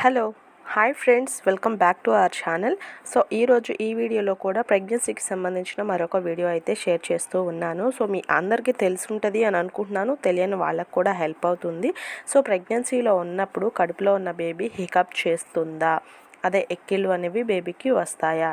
Hello hi friends, welcome back to our channel. So ఈరోజు ఈ వీడియోలో కూడా ప్రెగ్నెన్సీకి సంబంధించిన మరొక వీడియో అయితే షేర్ చేస్తూ ఉన్నాను. సో మీ అందరికీ తెలిసి ఉంటుంది అని అనుకుంటున్నాను, తెలియని వాళ్ళకు కూడా హెల్ప్ అవుతుంది. సో ప్రెగ్నెన్సీలో ఉన్నప్పుడు కడుపులో ఉన్న బేబీ హికప్ చేస్తుందా, అదే ఎక్కిళ్ళు అనేవి బేబీకి వస్తాయా?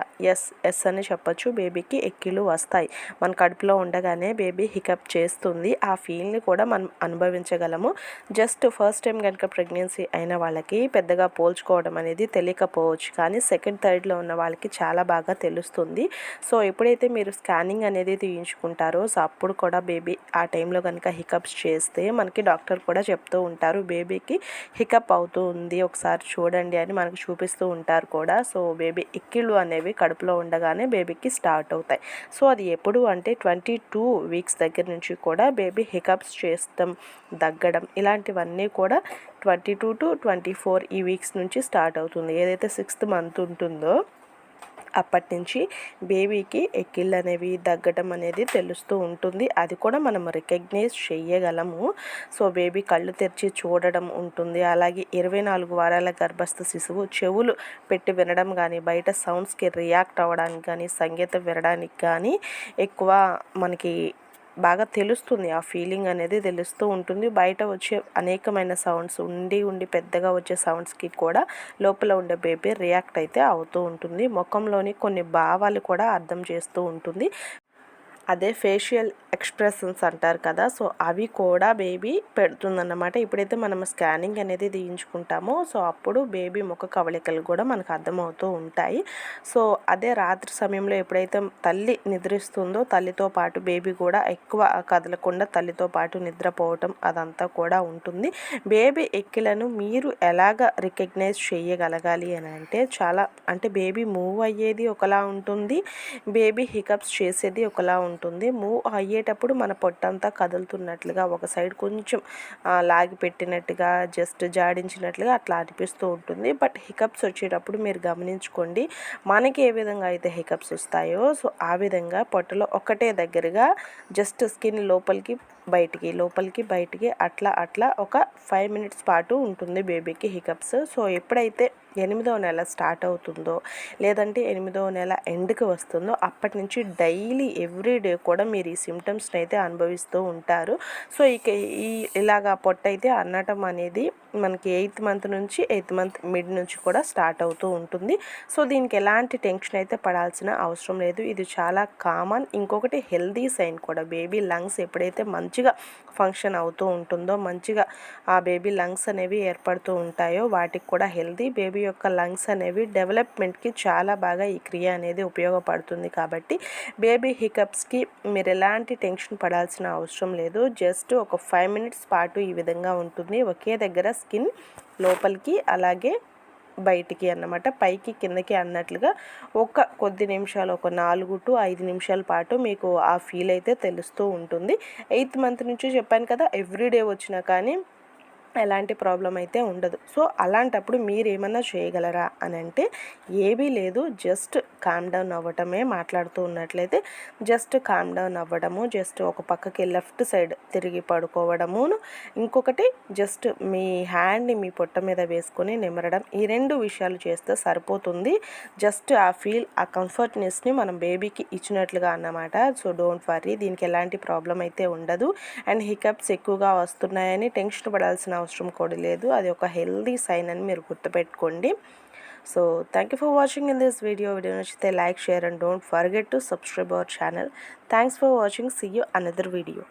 ఎస్ అని చెప్పొచ్చు. బేబీకి ఎక్కిళ్ళు వస్తాయి. మన కడుపులో ఉండగానే బేబీ హికప్ చేస్తుంది. ఆ ఫీల్ని కూడా మనం అనుభవించగలము. జస్ట్ ఫస్ట్ టైం కనుక ప్రెగ్నెన్సీ అయిన వాళ్ళకి పెద్దగా పోల్చుకోవడం అనేది తెలియకపోవచ్చు, కానీ సెకండ్ థర్డ్లో ఉన్న వాళ్ళకి చాలా బాగా తెలుస్తుంది. సో ఎప్పుడైతే మీరు స్కానింగ్ అనేది తీయించుకుంటారో, సో అప్పుడు కూడా బేబీ ఆ టైంలో కనుక హికప్స్ చేస్తే మనకి డాక్టర్ కూడా చెప్తూ ఉంటారు, బేబీకి హికప్ అవుతూ ఉంది, ఒకసారి చూడండి అని మనకు చూపిస్తూ ఉంటారు కూడా. సో బేబీ ఎక్కిళ్ళు అనేవి కడుపులో ఉండగానే బేబీకి స్టార్ట్ అవుతాయి. సో అది ఎప్పుడు అంటే 22 వీక్స్ దగ్గర నుంచి కూడా బేబీ హికప్స్ చేస్తాం, దగ్గడం ఇలాంటివన్నీ కూడా 22 to 24 ఈ వీక్స్ నుంచి స్టార్ట్ అవుతుంది. ఏదైతే 6th మంత్ ఉంటుందో అప్పటి నుంచి బేబీకి ఎక్కిళ్ళు అనేవి దగ్గటం అనేది తెలుస్తూ ఉంటుంది. అది కూడా మనం రికగ్నైజ్ చేయగలము. సో బేబీ కళ్ళు తెరిచి చూడడం ఉంటుంది. అలాగే 24 వారాల గర్భస్థ శిశువు చెవులు పెట్టి వినడం కానీ, బయట సౌండ్స్కి రియాక్ట్ అవ్వడానికి కానీ, సంగీతం వినడానికి కానీ ఎక్కువ మనకి బాగా తెలుస్తుంది. ఆ ఫీలింగ్ అనేది తెలుస్తూ ఉంటుంది. బయట వచ్చే అనేకమైన సౌండ్స్ ఉండి పెద్దగా వచ్చే సౌండ్స్కి కూడా లోపల ఉండే బేబీ రియాక్ట్ అయితే అవుతూ ఉంటుంది. ముఖంలోని కొన్ని భావాలు కూడా అర్థం చేస్తూ ఉంటుంది. అదే ఫేషియల్ ఎక్స్ప్రెషన్స్ అంటారు కదా, సో అవి కూడా బేబీ పెడుతుందన్నమాట. ఎప్పుడైతే మనం స్కానింగ్ అనేది తీయించుకుంటామో, సో అప్పుడు బేబీ ముఖ కవళికలు కూడా మనకు అర్థమవుతూ ఉంటాయి. సో అదే రాత్రి సమయంలో ఎప్పుడైతే తల్లి నిద్రిస్తుందో, తల్లితో పాటు బేబీ కూడా ఎక్కువ కదలకుండా తల్లితో పాటు నిద్రపోవటం అదంతా కూడా ఉంటుంది. బేబీ ఎక్కిలను మీరు ఎలాగ రికగ్నైజ్ చేయగలగాలి అని అంటే బేబీ మూవ్ అయ్యేది ఒకలా ఉంటుంది, బేబీ హికప్స్ చేసేది ఒకలా ఉంటుంది. మూవ్ అయ్యేటప్పుడు మన పొట్టంతా కదులుతున్నట్లుగా, ఒక సైడ్ కొంచెం లాగి పెట్టినట్టుగా, జస్ట్ జాడించినట్లుగా అట్లా అనిపిస్తూ ఉంటుంది. బట్ హికప్స్ వచ్చేటప్పుడు మీరు గమనించుకోండి, మనకి ఏ విధంగా అయితే హికప్స్ వస్తాయో, సో ఆ విధంగా పొట్టలో ఒకటే దగ్గరగా జస్ట్ స్కిన్ లోపలికి బయటికి అట్లా ఒక 5 minutes పాటు ఉంటుంది బేబీకి హికప్స్. సో ఎప్పుడైతే 8వ నెల స్టార్ట్ అవుతుందో, లేదంటే 8వ నెల ఎండ్కి వస్తుందో, అప్పటి నుంచి డైలీ ఎవ్రీడే కూడా మీరు ఈ సిమ్టమ్స్ని అయితే అనుభవిస్తూ ఉంటారు. సో ఇలాగా పొట్ట అయితే అన్నటం అనేది మనకి 8th మంత్ నుంచి 8th మంత్ మిడ్ నుంచి కూడా స్టార్ట్ అవుతూ ఉంటుంది. సో దీనికి ఎలాంటి టెన్షన్ అయితే పడాల్సిన అవసరం లేదు. ఇది చాలా కామన్. ఇంకొకటి హెల్దీ సైన్ కూడా. బేబీ లంగ్స్ ఎప్పుడైతే మంచిగా ఫంక్షన్ అవుతూ ఉంటుందో, మంచిగా ఆ బేబీ లంగ్స్ అనేవి ఏర్పడుతూ ఉంటాయో, వాటికి కూడా హెల్దీ. బేబీ యొక్క లంగ్స్ అనేవి డెవలప్మెంట్కి చాలా బాగా ఈ క్రియ అనేది ఉపయోగపడుతుంది. కాబట్టి బేబీ హికప్స్కి మీరు ఎలాంటి టెన్షన్ పడాల్సిన అవసరం లేదు. జస్ట్ ఒక 5 minutes పాటు ఈ విధంగా ఉంటుంది. ఒకే దగ్గర స్కిన్ లోపలికి అలాగే బయటికి అన్నమాట, పైకి కిందకి అన్నట్లుగా ఒక కొద్ది నిమిషాలు, ఒక 4 to 5 నిమిషాల పాటు మీకు ఆ ఫీల్ అయితే తెలుస్తూ ఉంటుంది. 8th మంత్ నుంచి చెప్పాను కదా, ఎవ్రీడే వచ్చినా కానీ ఎలాంటి ప్రాబ్లం అయితే ఉండదు. సో అలాంటప్పుడు మీరు ఏమన్నా చేయగలరా అని అంటే ఏమీ లేదు. జస్ట్ కామ్ డౌన్ అవ్వటమే. మాట్లాడుతూ ఉన్నట్లయితే జస్ట్ కామ్ డౌన్ అవ్వడము, జస్ట్ ఒక పక్కకి లెఫ్ట్ సైడ్ తిరిగి పడుకోవడము, ఇంకొకటి జస్ట్ మీ హ్యాండ్ని మీ పొట్ట మీద వేసుకొని నిమరడం, ఈ 2 విషయాలు చేస్తే సరిపోతుంది. జస్ట్ ఆ ఫీల్, ఆ కంఫర్ట్నెస్ని మనం బేబీకి ఇచ్చినట్లుగా అన్నమాట. సో డోంట్ వర్రీ, దీనికి ఎలాంటి ప్రాబ్లం అయితే ఉండదు. అండ్ హికప్స్ ఎక్కువగా వస్తున్నాయని టెన్షన్ పడాల్సిన అవసరం కూడా లేదు. అది ఒక హెల్దీ సైన్ అని మీరు గుర్తుపెట్టుకోండి. So thank you for watching in this video నచ్చితే like, share and don't forget to subscribe our channel. Thanks for watching. See you another video.